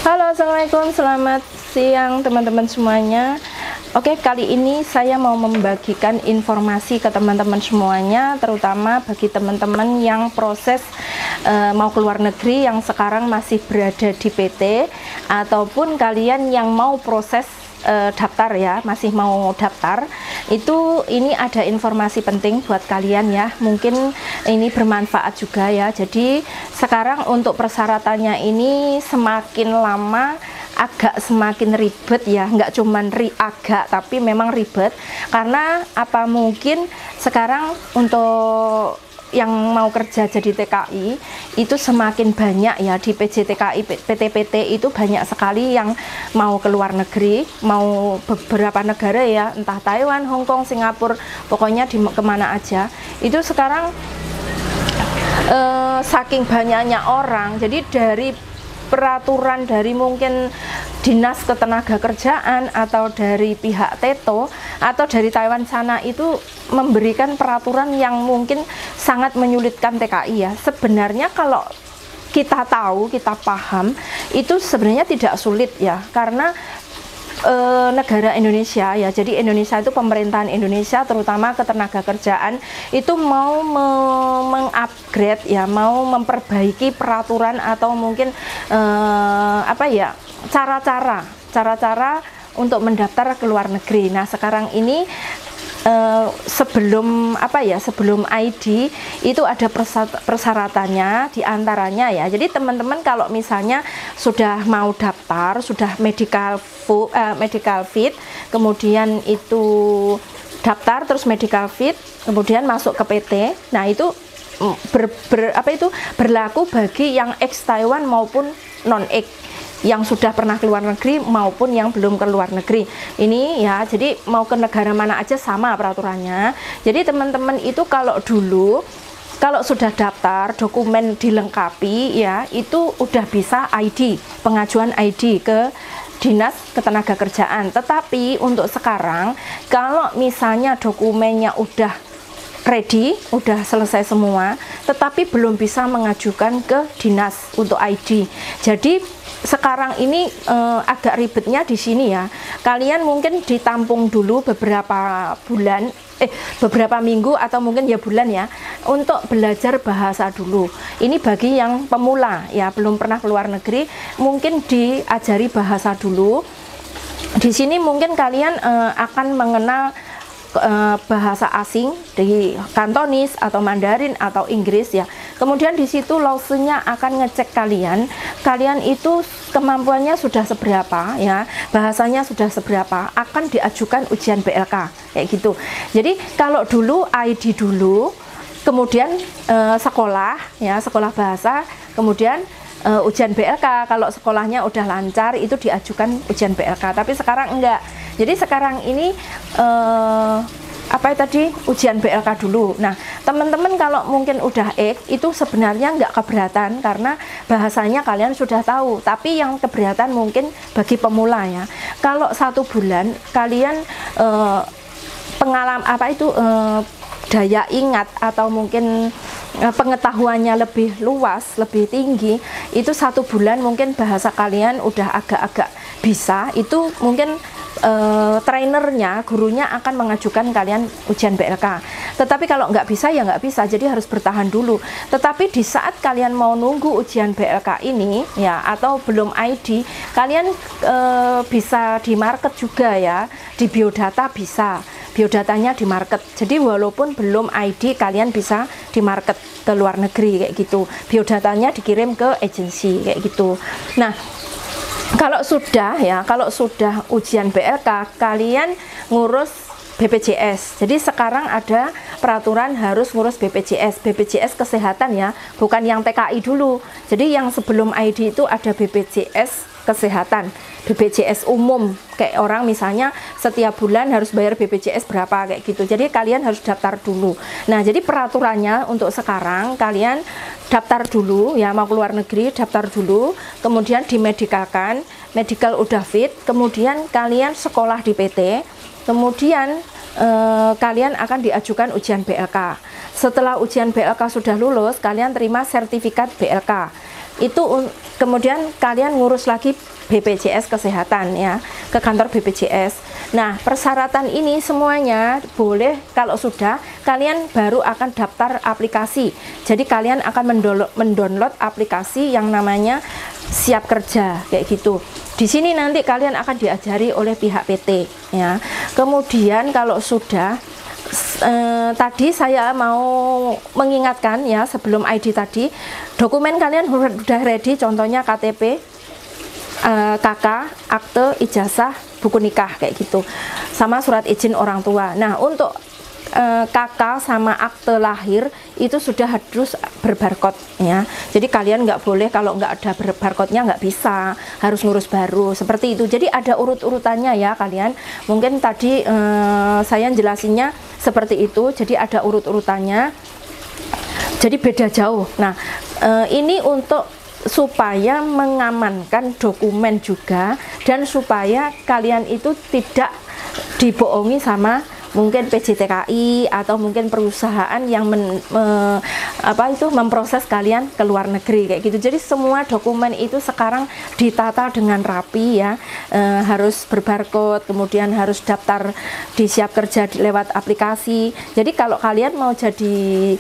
Halo, assalamualaikum, selamat siang teman-teman semuanya. Oke, kali ini saya mau membagikan informasi ke teman-teman semuanya, terutama bagi teman-teman yang proses mau keluar negeri, yang sekarang masih berada di PT, ataupun kalian yang mau proses daftar ya, masih mau daftar. Ini ada informasi penting buat kalian ya, mungkin ini bermanfaat juga ya. Jadi sekarang untuk persyaratannya ini semakin lama semakin ribet ya, nggak cuman agak tapi memang ribet. Karena apa, mungkin sekarang untuk yang mau kerja jadi TKI itu semakin banyak ya, di PJTKI, PT-PT itu banyak sekali yang mau keluar negeri, mau beberapa negara ya, entah Taiwan, Hong Kong, Singapura, pokoknya kemana aja. Itu sekarang saking banyaknya orang, jadi dari peraturan dari mungkin Dinas Ketenagakerjaan atau dari pihak TETO atau dari Taiwan sana itu memberikan peraturan yang mungkin sangat menyulitkan TKI ya. Sebenarnya kalau kita tahu, kita paham, itu sebenarnya tidak sulit ya, karena negara Indonesia ya, jadi Indonesia itu pemerintahan Indonesia terutama Ketenagakerjaan itu mau mengupgrade ya, mau memperbaiki peraturan atau mungkin apa ya, cara-cara untuk mendaftar ke luar negeri. Nah sekarang ini sebelum ID itu ada persyaratannya, diantaranya ya. Jadi teman-teman kalau misalnya sudah mau daftar, sudah medical fit, kemudian itu daftar terus medical fit, kemudian masuk ke PT. Nah itu berlaku bagi yang ex Taiwan maupun non ex, yang sudah pernah keluar negeri maupun yang belum keluar negeri. Ini ya, jadi mau ke negara mana aja sama peraturannya. Jadi teman-teman itu kalau sudah daftar, dokumen dilengkapi ya, itu udah bisa ID, pengajuan ID ke Dinas Ketenagakerjaan. Tetapi untuk sekarang kalau misalnya dokumennya udah ready, udah selesai semua, tetapi belum bisa mengajukan ke dinas untuk ID. Jadi sekarang ini agak ribetnya di sini ya. Kalian mungkin ditampung dulu beberapa bulan, beberapa minggu atau mungkin ya bulan ya, untuk belajar bahasa dulu. Ini bagi yang pemula ya, belum pernah keluar negeri, mungkin diajari bahasa dulu. Di sini mungkin kalian akan mengenal bahasa asing di Kantonis atau Mandarin atau Inggris ya. Kemudian di situ Lawsunya akan ngecek kalian itu kemampuannya sudah seberapa ya, bahasanya sudah seberapa, akan diajukan ujian BLK kayak gitu. Jadi kalau dulu ID dulu, kemudian sekolah ya, sekolah bahasa, kemudian ujian BLK. Kalau sekolahnya udah lancar itu diajukan ujian BLK, tapi sekarang enggak. Jadi sekarang ini ujian BLK dulu. Nah teman-teman kalau mungkin udah itu sebenarnya nggak keberatan karena bahasanya kalian sudah tahu, tapi yang keberatan mungkin bagi pemula ya. Kalau 1 bulan kalian daya ingat atau mungkin pengetahuannya lebih luas, lebih tinggi, itu 1 bulan mungkin bahasa kalian udah agak-agak bisa, itu mungkin trainernya, gurunya akan mengajukan kalian ujian BLK. Tetapi kalau nggak bisa ya nggak bisa, jadi harus bertahan dulu. Tetapi di saat kalian mau nunggu ujian BLK ini ya, atau belum ID, kalian bisa di market juga ya, di biodata bisa, biodatanya di market. Jadi walaupun belum ID kalian bisa di market ke luar negeri kayak gitu, biodatanya dikirim ke agensi kayak gitu. Nah kalau sudah ujian BLK, kalian ngurus BPJS. Jadi sekarang ada peraturan harus ngurus BPJS kesehatan ya, bukan yang TKI dulu. Jadi yang sebelum ID itu ada BPJS kesehatan, BPJS umum, kayak orang misalnya setiap bulan harus bayar BPJS berapa kayak gitu. Jadi kalian harus daftar dulu. Nah jadi peraturannya untuk sekarang kalian daftar dulu ya, mau keluar negeri daftar dulu, kemudian dimedikalkan, medical udah fit, kemudian kalian sekolah di PT, kemudian kalian akan diajukan ujian BLK. Setelah ujian BLK sudah lulus, kalian terima sertifikat BLK. kemudian kalian ngurus lagi BPJS Kesehatan ya, ke kantor BPJS. Nah, persyaratan ini semuanya boleh kalau sudah kalian baru akan daftar aplikasi. Jadi kalian akan mendownload aplikasi yang namanya Siap Kerja kayak gitu. Di sini nanti kalian akan diajari oleh pihak PT ya. Kemudian kalau sudah tadi saya mau mengingatkan ya, sebelum ID tadi, dokumen kalian sudah ready, contohnya KTP, KK, akte, ijazah, buku nikah kayak gitu, sama surat izin orang tua. Nah, untuk KK sama akte lahir itu sudah harus berbarcode ya. Jadi kalian nggak boleh kalau nggak ada barcode-nya nggak bisa, harus ngurus baru seperti itu. Jadi ada urut-urutannya ya kalian. Mungkin tadi saya jelasinnya seperti itu. Jadi ada urut-urutannya. Jadi beda jauh. Nah, ini untuk supaya mengamankan dokumen juga, dan supaya kalian itu tidak dibohongi sama mungkin PJTKI atau mungkin perusahaan yang memproses kalian ke luar negeri kayak gitu. Jadi semua dokumen itu sekarang ditata dengan rapi ya, harus berbarcode, kemudian harus daftar di Siap Kerja lewat aplikasi. Jadi kalau kalian mau jadi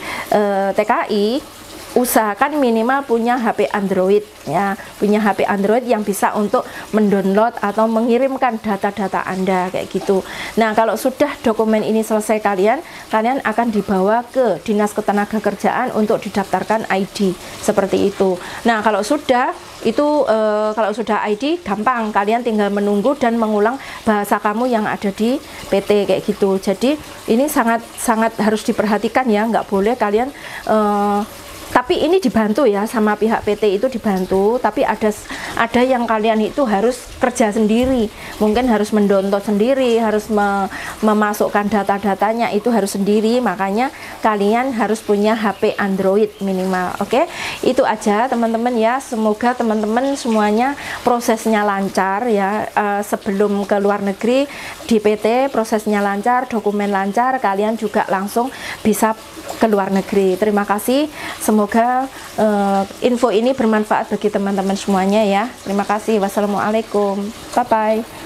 TKI, usahakan minimal punya HP Android ya, punya HP Android yang bisa untuk mendownload atau mengirimkan data-data Anda kayak gitu. Nah, kalau sudah dokumen ini selesai, kalian akan dibawa ke Dinas Ketenagakerjaan untuk didaftarkan ID seperti itu. Nah, kalau sudah ID gampang, kalian tinggal menunggu dan mengulang bahasa kamu yang ada di PT kayak gitu. Jadi ini sangat harus diperhatikan ya, nggak boleh kalian tapi ini dibantu ya sama pihak PT, itu dibantu, tapi ada yang kalian itu harus kerja sendiri, mungkin harus mendownload sendiri, harus memasukkan data-datanya itu harus sendiri. Makanya kalian harus punya HP Android minimal. Oke, itu aja teman-teman ya. Semoga teman-teman semuanya prosesnya lancar ya, sebelum ke luar negeri di PT prosesnya lancar, dokumen lancar, kalian juga langsung bisa ke luar negeri. Terima kasih. Semoga info ini bermanfaat bagi teman-teman semuanya ya. Terima kasih. Wassalamualaikum. Bye-bye.